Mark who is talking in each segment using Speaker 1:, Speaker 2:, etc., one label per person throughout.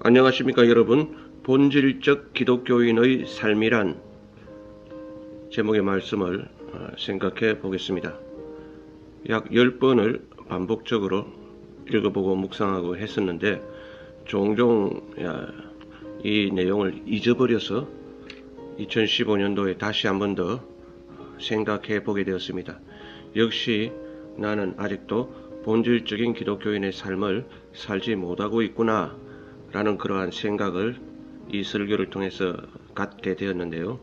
Speaker 1: 안녕하십니까 여러분. 본질적 기독교인의 삶이란 제목의 말씀을 생각해 보겠습니다. 약 10번을 반복적으로 읽어보고 묵상하고 했었는데 종종 이 내용을 잊어버려서 2015년도에 다시 한 번 더 생각해 보게 되었습니다. 역시 나는 아직도 본질적인 기독교인의 삶을 살지 못하고 있구나 라는 그러한 생각을 이 설교를 통해서 갖게 되었는데요.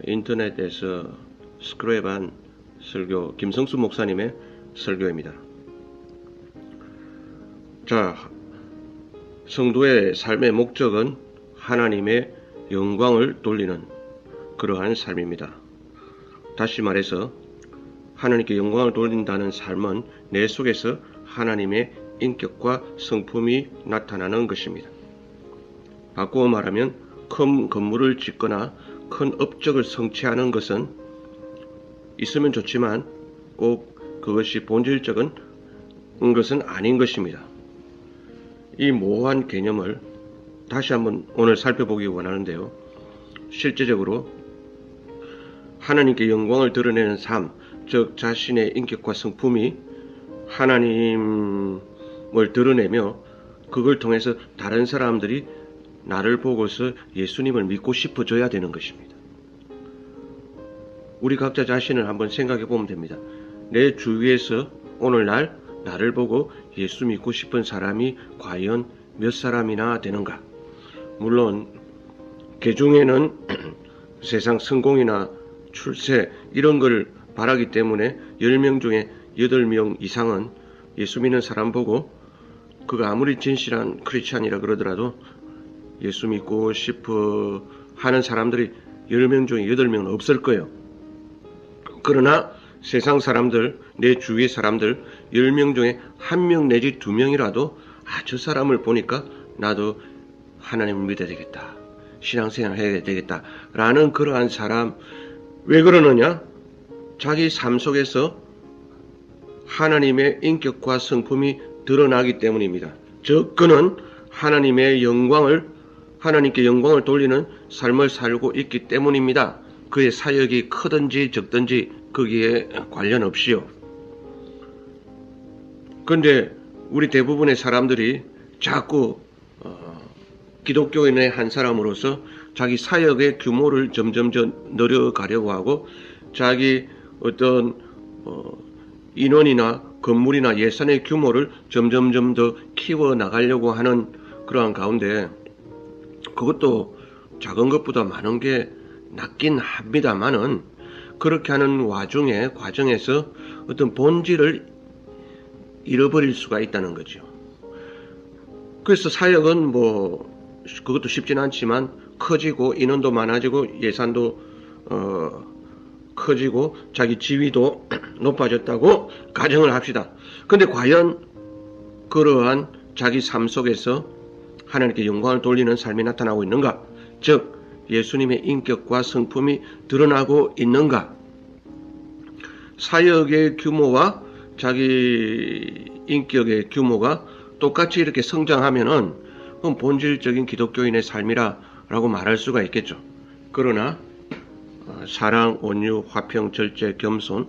Speaker 1: 인터넷에서 스크랩한 설교, 김성수 목사님의 설교입니다. 자, 성도의 삶의 목적은 하나님의 영광을 돌리는 그러한 삶입니다. 다시 말해서 하나님께 영광을 돌린다는 삶은 내 속에서 하나님의 인격과 성품이 나타나는 것입니다. 바꾸어 말하면 큰 건물을 짓거나 큰 업적을 성취하는 것은 있으면 좋지만 꼭 그것이 본질적인 것은 아닌 것입니다. 이 모호한 개념을 다시 한번 오늘 살펴보기 원하는데요. 실제적으로 하나님께 영광을 드러내는 삶, 즉 자신의 인격과 성품이 하나님을 드러내며 그걸 통해서 다른 사람들이 나를 보고서 예수님을 믿고 싶어져야 되는 것입니다. 우리 각자 자신을 한번 생각해 보면 됩니다. 내 주위에서 오늘날 나를 보고 예수 믿고 싶은 사람이 과연 몇 사람이나 되는가? 물론 개중에는 세상 성공이나 출세 이런 걸 바라기 때문에 10명 중에 8명 이상은 예수 믿는 사람 보고 그가 아무리 진실한 크리스찬이라 그러더라도 예수 믿고 싶어 하는 사람들이 10명 중에 8명은 없을 거예요. 그러나 세상 사람들, 내 주위의 사람들 10명 중에 1명 내지 2명이라도 저 사람을 보니까 나도 하나님을 믿어야 되겠다. 신앙생활 해야 되겠다. 라는 그러한 사람, 왜 그러느냐? 자기 삶 속에서 하나님의 인격과 성품이 드러나기 때문입니다. 즉 그는 하나님께 영광을 돌리는 삶을 살고 있기 때문입니다. 그의 사역이 크든지 적든지 거기에 관련 없이요. 그런데 우리 대부분의 사람들이 자꾸 기독교인의 한 사람으로서 자기 사역의 규모를 점점 늘려가려고 하고 자기 어떤 인원이나 건물이나 예산의 규모를 점점 더 키워나가려고 하는 그러한 가운데 그것도 작은 것보다 많은 게 낫긴 합니다만은 그렇게 하는 과정에서 어떤 본질을 잃어버릴 수가 있다는 거죠. 그래서 사역은 그것도 쉽진 않지만 커지고 인원도 많아지고 예산도 커지고 자기 지위도 높아졌다고 가정을 합시다. 근데 과연 그러한 자기 삶 속에서 하나님께 영광을 돌리는 삶이 나타나고 있는가? 즉 예수님의 인격과 성품이 드러나고 있는가? 사역의 규모와 자기 인격의 규모가 똑같이 이렇게 성장하면은 그건 본질적인 기독교인의 삶이라고 말할 수가 있겠죠. 그러나 사랑, 온유, 화평, 절제, 겸손,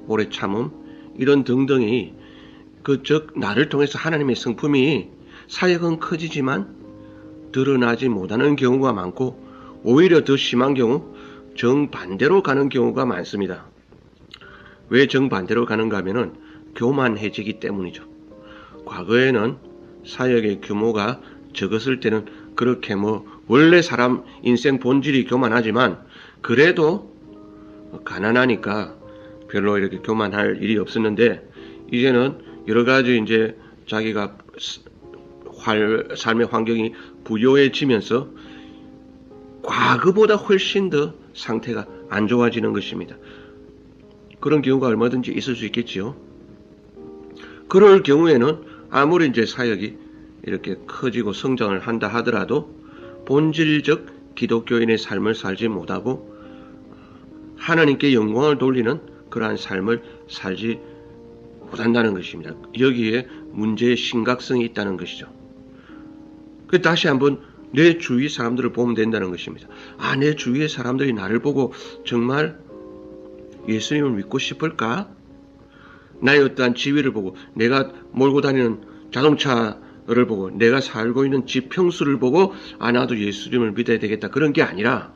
Speaker 1: 오래 참음 이런 등등이 즉 나를 통해서 하나님의 성품이 사역은 커지지만 드러나지 못하는 경우가 많고 오히려 더 심한 경우 정반대로 가는 경우가 많습니다. 왜 정반대로 가는가 하면은 교만해지기 때문이죠. 과거에는 사역의 규모가 적었을 때는 그렇게 원래 사람 인생 본질이 교만하지만 그래도 가난하니까 별로 이렇게 교만할 일이 없었는데 이제는 여러 가지 이제 자기가 삶의 환경이 부유해지면서 과거보다 훨씬 더 상태가 안 좋아지는 것입니다. 그런 경우가 얼마든지 있을 수 있겠지요. 그럴 경우에는 아무리 이제 사역이 이렇게 커지고 성장을 한다 하더라도 본질적 기독교인의 삶을 살지 못하고 하나님께 영광을 돌리는 그러한 삶을 살지 못한다는 것입니다. 여기에 문제의 심각성이 있다는 것이죠. 다시 한번 내 주위 사람들을 보면 된다는 것입니다. 내 주위의 사람들이 나를 보고 정말 예수님을 믿고 싶을까? 나의 어떠한 지위를 보고, 내가 몰고 다니는 자동차를 보고, 내가 살고 있는 집 평수를 보고 나도 예수님을 믿어야 되겠다, 그런 게 아니라,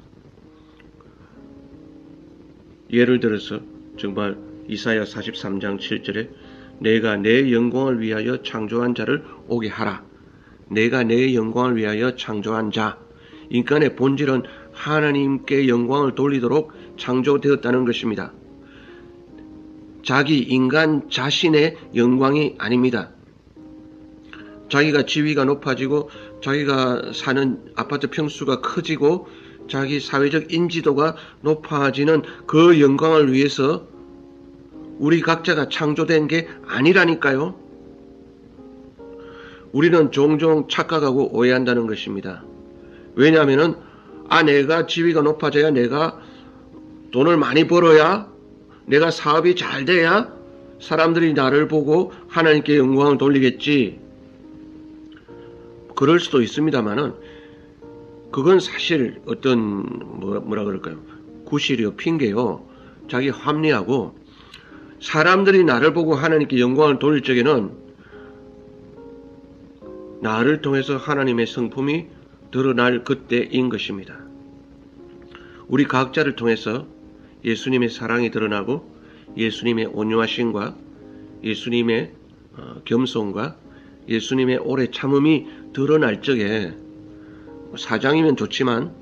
Speaker 1: 예를 들어서 정말 이사야 43장 7절에 내가 내 영광을 위하여 창조한 자를 오게 하라. 내가 내 영광을 위하여 창조한 자. 인간의 본질은 하나님께 영광을 돌리도록 창조되었다는 것입니다. 자기 인간 자신의 영광이 아닙니다. 자기가 지위가 높아지고 자기가 사는 아파트 평수가 커지고 자기 사회적 인지도가 높아지는 그 영광을 위해서 우리 각자가 창조된 게 아니라니까요. 우리는 종종 착각하고 오해한다는 것입니다. 왜냐하면은 내가 지위가 높아져야, 내가 돈을 많이 벌어야, 내가 사업이 잘 돼야 사람들이 나를 보고 하나님께 영광을 돌리겠지. 그럴 수도 있습니다만은 그건 사실 어떤 뭐라 그럴까요? 구실이요, 핑계요. 자기 합리하고, 사람들이 나를 보고 하나님께 영광을 돌릴 적에는 나를 통해서 하나님의 성품이 드러날 그때인 것입니다. 우리 각자를 통해서 예수님의 사랑이 드러나고 예수님의 온유하심과 예수님의 겸손과 예수님의 오래 참음이 드러날 적에, 사장이면 좋지만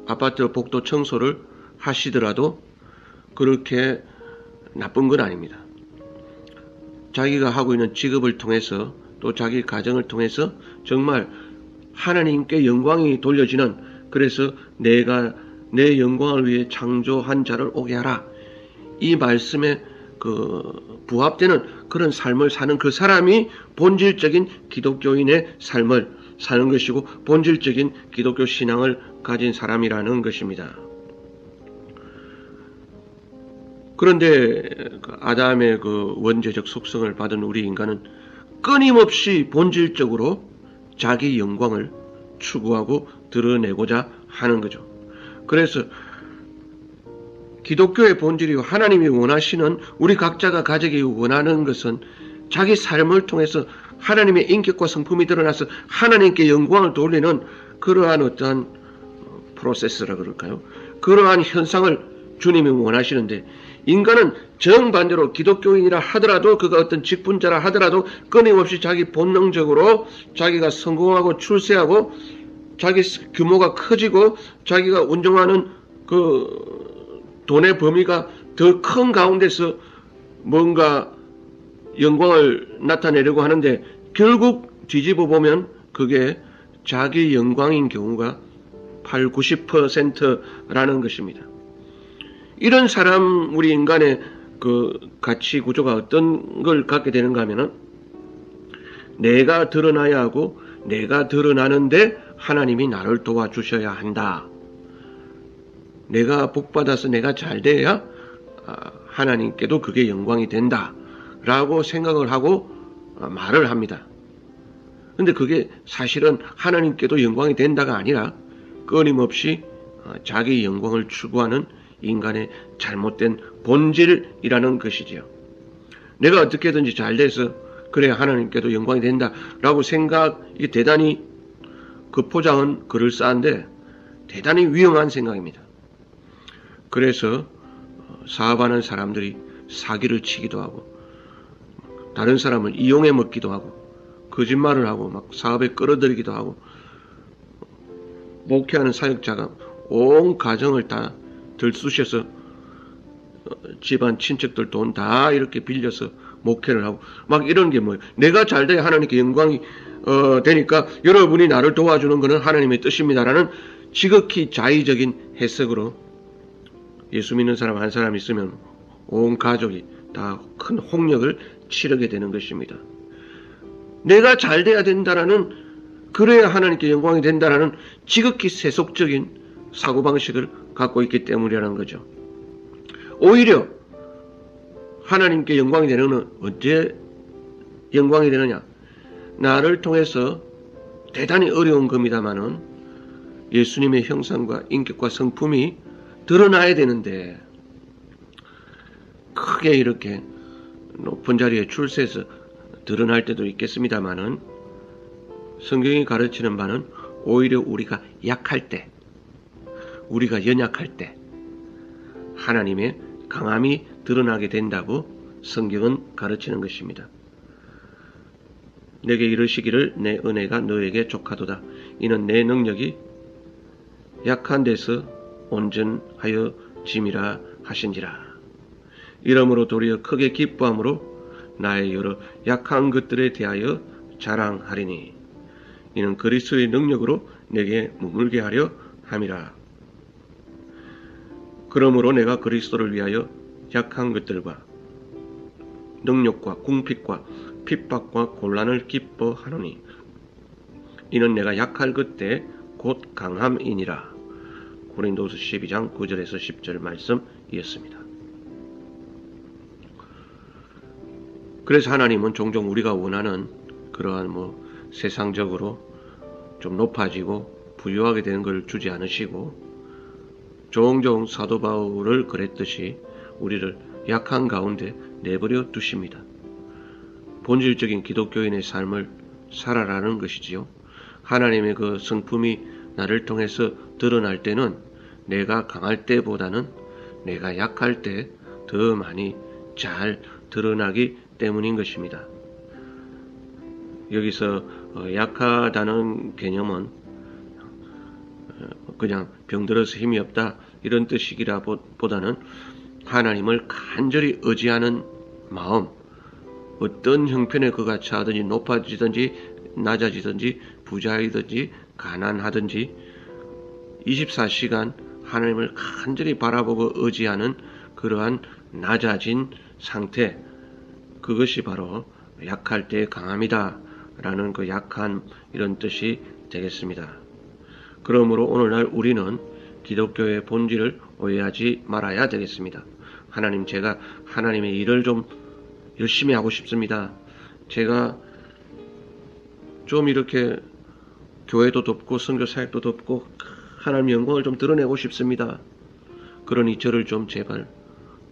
Speaker 1: 아파트 복도 청소를 하시더라도 그렇게 나쁜 건 아닙니다. 자기가 하고 있는 직업을 통해서 또 자기 가정을 통해서 정말 하나님께 영광이 돌려지는, 그래서 내가 내 영광을 위해 창조한 자를 오게 하라, 이 말씀에 부합되는 그런 삶을 사는 그 사람이 본질적인 기독교인의 삶을 사는 것이고 본질적인 기독교 신앙을 가진 사람이라는 것입니다. 그런데 아담의 원죄적 속성을 받은 우리 인간은 끊임없이 본질적으로 자기 영광을 추구하고 드러내고자 하는 거죠. 그래서 기독교의 본질이고 하나님이 원하시는, 우리 각자가 가지기 원하는 것은 자기 삶을 통해서 하나님의 인격과 성품이 드러나서 하나님께 영광을 돌리는 그러한 어떠한 프로세스라 그럴까요? 그러한 현상을 주님이 원하시는데, 인간은 정반대로 기독교인이라 하더라도, 그가 어떤 직분자라 하더라도 끊임없이 자기 본능적으로 자기가 성공하고 출세하고 자기 규모가 커지고 자기가 운영하는 돈의 범위가 더 큰 가운데서 뭔가 영광을 나타내려고 하는데, 결국 뒤집어 보면 그게 자기 영광인 경우가 80~90%라는 것입니다. 이런 사람, 우리 인간의 가치 구조가 어떤 걸 갖게 되는가 하면은, 내가 드러나야 하고 내가 드러나는데 하나님이 나를 도와주셔야 한다. 내가 복받아서 내가 잘 돼야 하나님께도 그게 영광이 된다 라고 생각을 하고 말을 합니다. 근데 그게 사실은 하나님께도 영광이 된다가 아니라 끊임없이 자기 영광을 추구하는 인간의 잘못된 본질이라는 것이지요. 내가 어떻게든지 잘 돼서 그래야 하나님께도 영광이 된다라고 생각이 대단히, 그 포장은 그럴싸한데 대단히 위험한 생각입니다. 그래서 사업하는 사람들이 사기를 치기도 하고 다른 사람을 이용해 먹기도 하고 거짓말을 하고 막 사업에 끌어들이기도 하고, 목회하는 사역자가 온 가정을 다 들쑤셔서 집안 친척들 돈 다 이렇게 빌려서 목회를 하고 막 이런 게 뭐예요? 내가 잘 돼야 하나님께 영광이 되니까 여러분이 나를 도와주는 것은 하나님의 뜻입니다라는 지극히 자의적인 해석으로 예수 믿는 사람 한 사람 있으면 온 가족이 다 큰 홍역을 치르게 되는 것입니다. 내가 잘 돼야 된다라는, 그래야 하나님께 영광이 된다라는 지극히 세속적인 사고방식을 갖고 있기 때문이라는 거죠. 오히려 하나님께 영광이 되는 건 언제 영광이 되느냐? 나를 통해서 대단히 어려운 겁니다만은 예수님의 형상과 인격과 성품이 드러나야 되는데 크게 이렇게 높은 자리에 줄 서서 드러날 때도 있겠습니다만은 성경이 가르치는 바는 오히려 우리가 약할 때, 우리가 연약할 때 하나님의 강함이 드러나게 된다고 성경은 가르치는 것입니다. 내게 이르시기를 내 은혜가 너에게 족하도다. 이는 내 능력이 약한 데서 온전하여 짐이라 하신지라. 이러므로 도리어 크게 기뻐함으로 나의 여러 약한 것들에 대하여 자랑하리니 이는 그리스도의 능력으로 내게 머물게 하려 함이라. 그러므로 내가 그리스도를 위하여 약한 것들과 능력과 궁핍과 핍박과 곤란을 기뻐하노니 이는 내가 약할 그때 곧 강함이니라. 고린도서 12장 9절에서 10절 말씀이었습니다. 그래서 하나님은 종종 우리가 원하는 그러한 세상적으로 좀 높아지고 부유하게 되는 걸 주지 않으시고 종종 사도 바울을 그랬듯이 우리를 약한 가운데 내버려 두십니다. 본질적인 기독교인의 삶을 살아라는 것이지요. 하나님의 그 성품이 나를 통해서 드러날 때는 내가 강할 때보다는 내가 약할 때 더 많이 잘 드러나기 때문인 것입니다. 여기서 약하다는 개념은 그냥 병들어서 힘이 없다 이런 뜻이기라 보다는 하나님을 간절히 의지하는 마음, 어떤 형편에 그가 처하든지 높아지든지 낮아지든지 부자이든지 가난하든지 24시간 하나님을 간절히 바라보고 의지하는 그러한 낮아진 상태, 그것이 바로 약할 때의 강함이다 라는 그 약한 이런 뜻이 되겠습니다. 그러므로 오늘날 우리는 기독교의 본질을 오해하지 말아야 되겠습니다. 하나님, 제가 하나님의 일을 좀 열심히 하고 싶습니다. 제가 좀 이렇게 교회도 돕고 선교 사역도 돕고 하나님의 영광을 좀 드러내고 싶습니다. 그러니 저를 좀 제발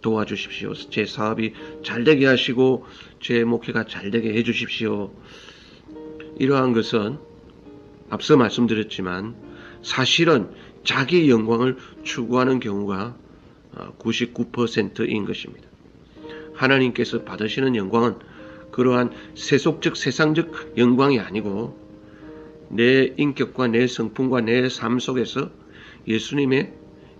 Speaker 1: 도와주십시오. 제 사업이 잘되게 하시고 제 목회가 잘되게 해주십시오. 이러한 것은 앞서 말씀드렸지만 사실은 자기 영광을 추구하는 경우가 99%인 것입니다. 하나님께서 받으시는 영광은 그러한 세속적 세상적 영광이 아니고 내 인격과 내 성품과 내 삶 속에서 예수님의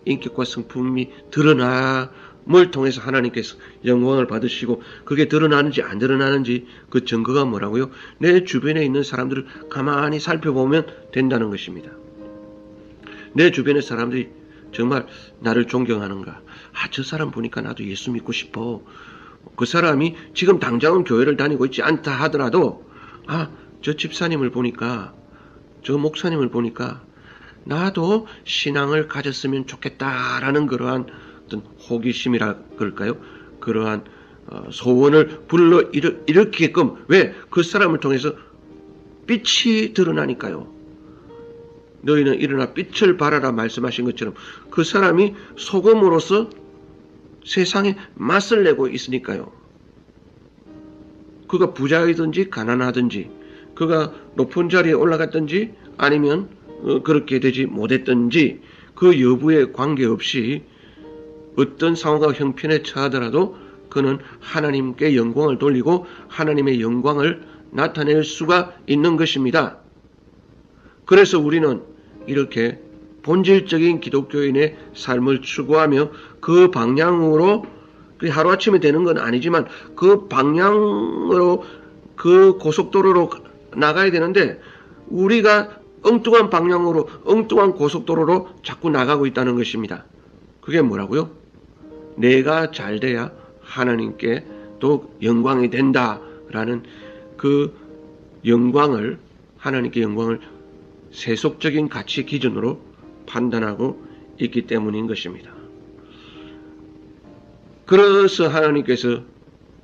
Speaker 1: 인격과 성품이 드러남을 통해서 하나님께서 영광을 받으시고 그게 드러나는지 안 드러나는지 그 증거가 뭐라고요? 내 주변에 있는 사람들을 가만히 살펴보면 된다는 것입니다. 내 주변의 사람들이 정말 나를 존경하는가? 저 사람 보니까 나도 예수 믿고 싶어. 그 사람이 지금 당장은 교회를 다니고 있지 않다 하더라도 저 집사님을 보니까 저 목사님을 보니까 나도 신앙을 가졌으면 좋겠다라는 그러한 어떤 호기심이라 그럴까요? 그러한 소원을 불러 일으키게끔 왜? 그 사람을 통해서 빛이 드러나니까요. 너희는 일어나 빛을 발하라 말씀하신 것처럼 그 사람이 소금으로서 세상에 맛을 내고 있으니까요. 그가 부자이든지 가난하든지 그가 높은 자리에 올라갔든지 아니면 그렇게 되지 못했든지 그 여부에 관계없이 어떤 상황과 형편에 처하더라도 그는 하나님께 영광을 돌리고 하나님의 영광을 나타낼 수가 있는 것입니다. 그래서 우리는 이렇게 본질적인 기독교인의 삶을 추구하며 그 방향으로 하루아침에 되는 건 아니지만 그 방향으로 그 고속도로로 나가야 되는데 우리가 엉뚱한 방향으로 엉뚱한 고속도로로 자꾸 나가고 있다는 것입니다. 그게 뭐라고요? 내가 잘 돼야 하나님께 또 영광이 된다라는 그 영광을 하나님께 영광을 세속적인 가치 기준으로 판단하고 있기 때문인 것입니다. 그래서 하나님께서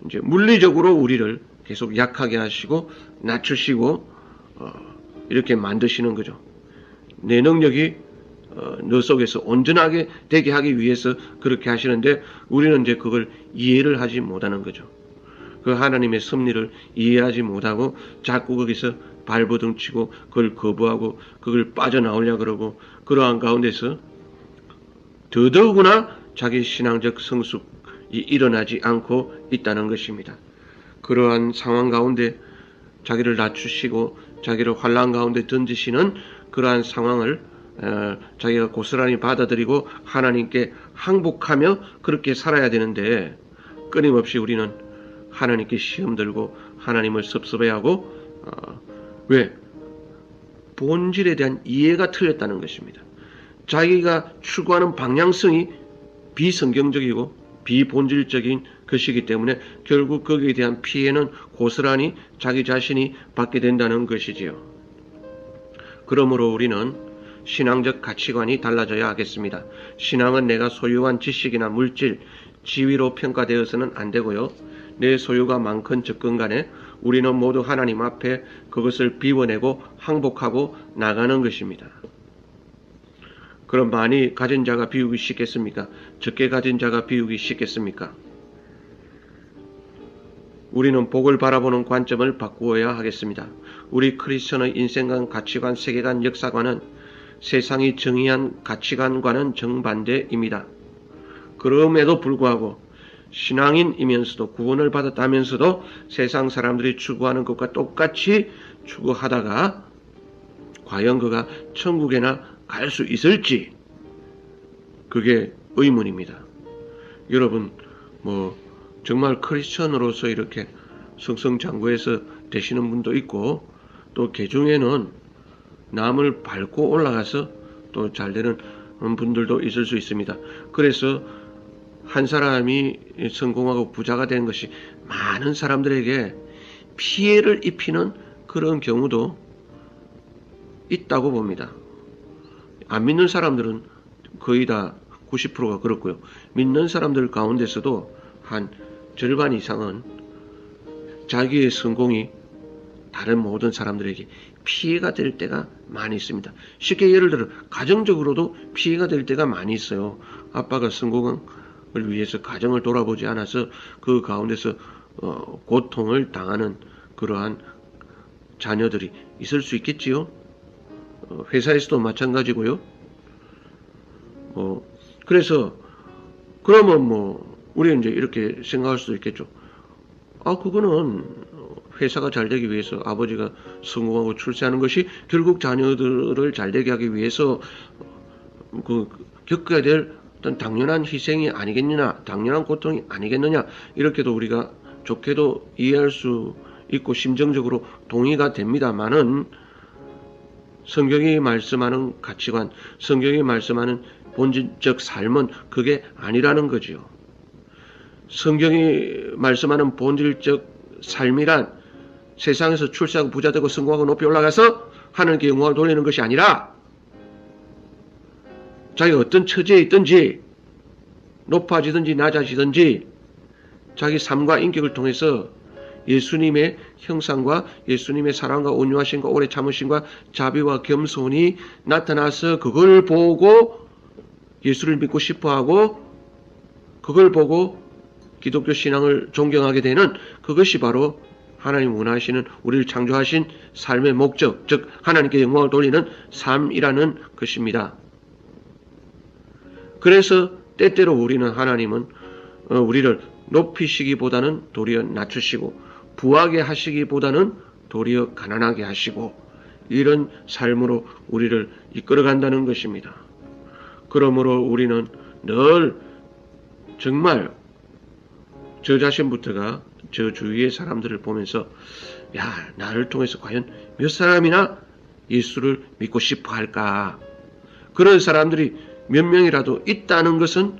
Speaker 1: 이제 물리적으로 우리를 계속 약하게 하시고 낮추시고 이렇게 만드시는 거죠. 내 능력이 너 속에서 온전하게 되게 하기 위해서 그렇게 하시는데 우리는 이제 그걸 이해를 하지 못하는 거죠. 그 하나님의 섭리를 이해하지 못하고 자꾸 거기서 발버둥치고 그걸 거부하고 그걸 빠져나오려고 그러고 그러한 가운데서 더더구나 자기 신앙적 성숙이 일어나지 않고 있다는 것입니다. 그러한 상황 가운데 자기를 낮추시고 자기를 환난 가운데 던지시는 그러한 상황을 자기가 고스란히 받아들이고 하나님께 항복하며 그렇게 살아야 되는데 끊임없이 우리는 하나님께 시험 들고 하나님을 섭섭해하고 왜? 본질에 대한 이해가 틀렸다는 것입니다. 자기가 추구하는 방향성이 비성경적이고 비본질적인 것이기 때문에 결국 거기에 대한 피해는 고스란히 자기 자신이 받게 된다는 것이지요. 그러므로 우리는 신앙적 가치관이 달라져야 하겠습니다. 신앙은 내가 소유한 지식이나 물질, 지위로 평가되어서는 안 되고요. 내 소유가 많건 적건 간에 우리는 모두 하나님 앞에 그것을 비워내고 항복하고 나가는 것입니다. 그럼 많이 가진 자가 비우기 쉽겠습니까? 적게 가진 자가 비우기 쉽겠습니까? 우리는 복을 바라보는 관점을 바꾸어야 하겠습니다. 우리 크리스천의 인생관, 가치관, 세계관, 역사관은 세상이 정의한 가치관과는 정반대입니다. 그럼에도 불구하고 신앙인이면서도 구원을 받았다면서도 세상 사람들이 추구하는 것과 똑같이 추구하다가 과연 그가 천국에나 갈 수 있을지 그게 의문입니다. 여러분 정말 크리스천으로서 이렇게 승승장구해서 되시는 분도 있고 또 개중에는 남을 밟고 올라가서 또 잘되는 분들도 있을 수 있습니다. 그래서 한 사람이 성공하고 부자가 된 것이 많은 사람들에게 피해를 입히는 그런 경우도 있다고 봅니다. 안 믿는 사람들은 거의 다 90%가 그렇고요. 믿는 사람들 가운데서도 한 절반 이상은 자기의 성공이 다른 모든 사람들에게 피해가 될 때가 많이 있습니다. 쉽게 예를 들어 가정적으로도 피해가 될 때가 많이 있어요. 아빠가 성공을 위해서 가정을 돌아보지 않아서 그 가운데서 고통을 당하는 그러한 자녀들이 있을 수 있겠지요. 회사에서도 마찬가지고요. 그래서 그러면 우리는 이제 이렇게 생각할 수도 있겠죠. 그거는 회사가 잘 되기 위해서 아버지가 성공하고 출세하는 것이 결국 자녀들을 잘 되게 하기 위해서 겪어야 될 어떤 당연한 희생이 아니겠느냐, 당연한 고통이 아니겠느냐, 이렇게도 우리가 좋게도 이해할 수 있고 심정적으로 동의가 됩니다만은 성경이 말씀하는 가치관, 성경이 말씀하는 본질적 삶은 그게 아니라는 거지요. 성경이 말씀하는 본질적 삶이란 세상에서 출세하고 부자되고 성공하고 높이 올라가서 하나님께 영광을 돌리는 것이 아니라 자기가 어떤 처지에 있든지 높아지든지 낮아지든지 자기 삶과 인격을 통해서 예수님의 형상과 예수님의 사랑과 온유하심과 오래 참으심과 자비와 겸손이 나타나서 그걸 보고 예수를 믿고 싶어하고 그걸 보고 기독교 신앙을 존경하게 되는 그것이 바로 하나님 원하시는 우리를 창조하신 삶의 목적, 즉 하나님께 영광을 돌리는 삶이라는 것입니다. 그래서 때때로 하나님은 우리를 높이시기보다는 도리어 낮추시고 부하게 하시기보다는 도리어 가난하게 하시고 이런 삶으로 우리를 이끌어간다는 것입니다. 그러므로 우리는 늘 정말 저 자신부터가 저 주위의 사람들을 보면서 나를 통해서 과연 몇 사람이나 예수를 믿고 싶어 할까? 그런 사람들이 몇 명이라도 있다는 것은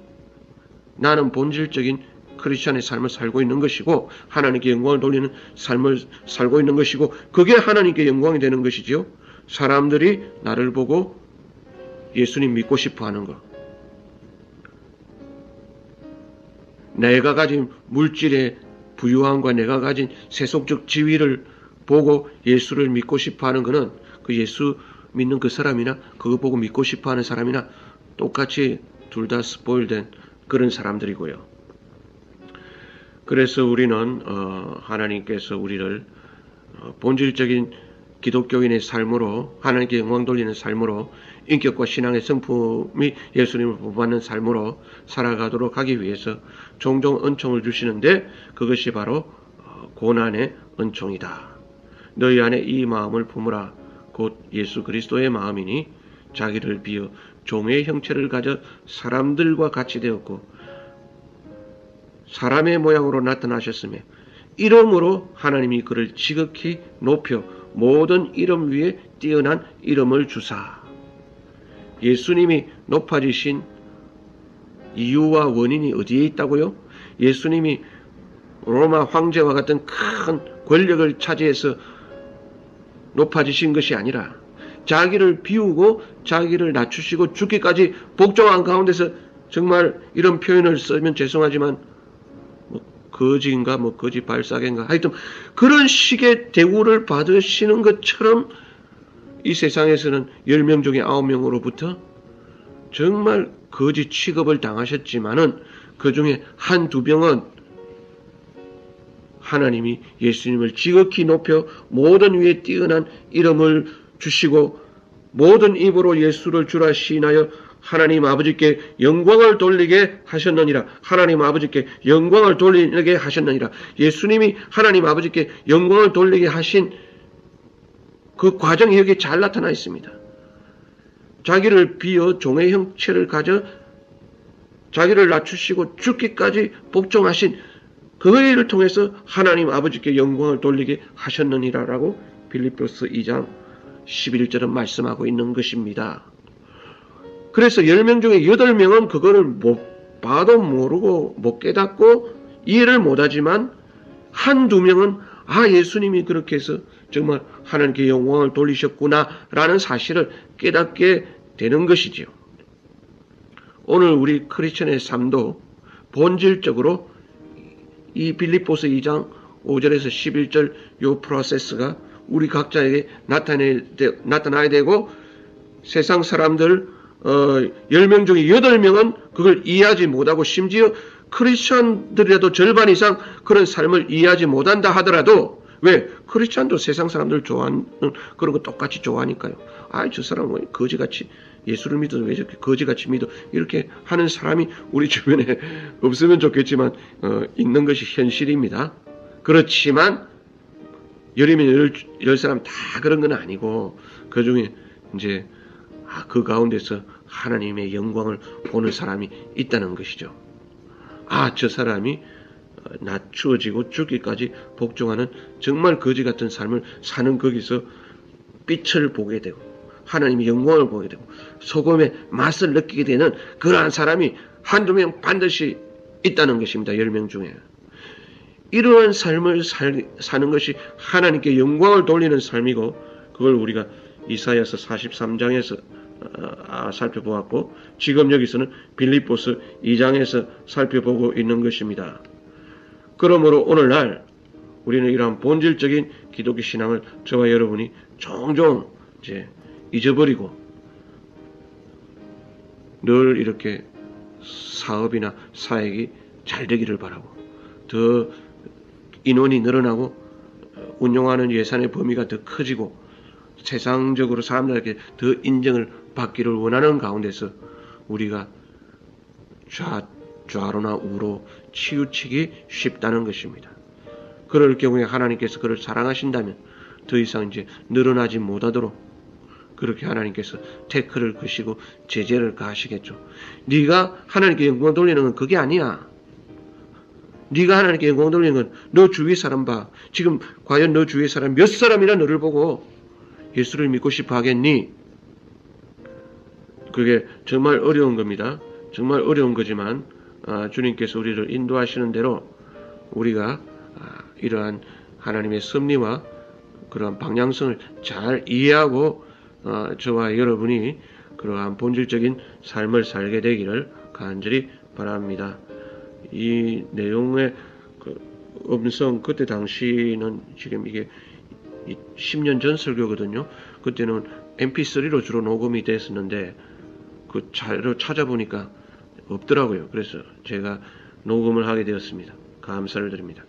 Speaker 1: 나는 본질적인 크리스천의 삶을 살고 있는 것이고 하나님께 영광을 돌리는 삶을 살고 있는 것이고 그게 하나님께 영광이 되는 것이지요. 사람들이 나를 보고 예수님 믿고 싶어 하는 것. 내가 가진 물질의 부유함과 내가 가진 세속적 지위를 보고 예수를 믿고 싶어 하는 것은 그 예수 믿는 그 사람이나 그거 보고 믿고 싶어하는 사람이나 똑같이 둘 다 스포일된 그런 사람들이고요. 그래서 우리는 하나님께서 우리를 본질적인 기독교인의 삶으로, 하나님께 영광 돌리는 삶으로, 인격과 신앙의 성품이 예수님을 본받는 삶으로 살아가도록 하기 위해서 종종 은총을 주시는데, 그것이 바로 고난의 은총이다. 너희 안에 이 마음을 품으라. 곧 예수 그리스도의 마음이니 자기를 비어 종의 형체를 가져 사람들과 같이 되었고 사람의 모양으로 나타나셨으며 이름으로 하나님이 그를 지극히 높여 모든 이름 위에 뛰어난 이름을 주사. 예수님이 높아지신 이유와 원인이 어디에 있다고요? 예수님이 로마 황제와 같은 큰 권력을 차지해서 높아지신 것이 아니라 자기를 비우고 자기를 낮추시고 죽기까지 복종한 가운데서, 정말 이런 표현을 쓰면 죄송하지만 거지인가 거지 발사계인가 하여튼 그런 식의 대우를 받으시는 것처럼 이 세상에서는 10명 중에 9명으로부터 정말 거지 취급을 당하셨지만은 그 중에 한두 명은 하나님이 예수님을 지극히 높여 모든 위에 뛰어난 이름을 주시고 모든 입으로 예수를 주라 시인하여 하나님 아버지께 영광을 돌리게 하셨느니라. 하나님 아버지께 영광을 돌리게 하셨느니라. 예수님이 하나님 아버지께 영광을 돌리게 하신 그 과정이 여기 잘 나타나 있습니다. 자기를 비어 종의 형체를 가져 자기를 낮추시고 죽기까지 복종하신 그 일을 통해서 하나님 아버지께 영광을 돌리게 하셨느니라라고 빌립보서 2장 11절은 말씀하고 있는 것입니다. 그래서 10명 중에 8명은 그거를 못 봐도 모르고 못 깨닫고 이해를 못하지만 한두 명은 예수님이 그렇게 해서 정말 하나님께 영광을 돌리셨구나라는 사실을 깨닫게 되는 것이지요. 오늘 우리 크리스천의 삶도 본질적으로 이 빌립보서 2장 5절에서 11절 요 프로세스가 우리 각자에게 나타나야 되고, 세상 사람들 10명 중에 8명은 그걸 이해하지 못하고, 심지어 크리스천들이라도 절반 이상 그런 삶을 이해하지 못한다 하더라도, 왜? 크리스천도 세상 사람들 좋아하는 그런 거 똑같이 좋아하니까요. 저 사람은 왜 거지같이 예수를 믿어도 왜 저렇게 거지같이 믿어? 이렇게 하는 사람이 우리 주변에 없으면 좋겠지만 있는 것이 현실입니다. 그렇지만 열이면 열 사람 다 그런 건 아니고, 그 중에 이제 그 가운데서 하나님의 영광을 보는 사람이 있다는 것이죠. 저 사람이 낮추어지고 죽기까지 복종하는 정말 거지 같은 삶을 사는 거기서 빛을 보게 되고 하나님의 영광을 보게 되고 소금의 맛을 느끼게 되는 그러한 사람이 한두 명 반드시 있다는 것입니다. 10명 중에. 이러한 삶을 사는 것이 하나님께 영광을 돌리는 삶이고, 그걸 우리가 이사야서 43장에서 살펴보았고, 지금 여기서는 빌립보서 2장에서 살펴보고 있는 것입니다. 그러므로 오늘날 우리는 이러한 본질적인 기독교 신앙을 저와 여러분이 종종 이제 잊어버리고 늘 이렇게 사업이나 사역이 잘 되기를 바라고, 더 인원이 늘어나고 운용하는 예산의 범위가 더 커지고 세상적으로 사람들에게 더 인정을 받기를 원하는 가운데서 우리가 좌로나 우로 치우치기 쉽다는 것입니다. 그럴 경우에 하나님께서 그를 사랑하신다면 더 이상 이제 늘어나지 못하도록 그렇게 하나님께서 태클을 거시고 제재를 가하시겠죠. 네가 하나님께 영광 돌리는 건 그게 아니야. 네가 하나님께 영광 돌리는 건 너 주위 사람 봐. 지금 과연 너 주위 사람 몇 사람이나 너를 보고 예수를 믿고 싶어 하겠니? 그게 정말 어려운 겁니다. 정말 어려운 거지만 주님께서 우리를 인도하시는 대로 우리가 이러한 하나님의 섭리와 그러한 방향성을 잘 이해하고 저와 여러분이 그러한 본질적인 삶을 살게 되기를 간절히 바랍니다. 이 내용의 그 음성, 그때 당시는 지금 이게 10년 전 설교거든요. 그때는 mp3로 주로 녹음이 됐었는데 그 자료 찾아보니까 없더라고요. 그래서 제가 녹음을 하게 되었습니다. 감사를 드립니다.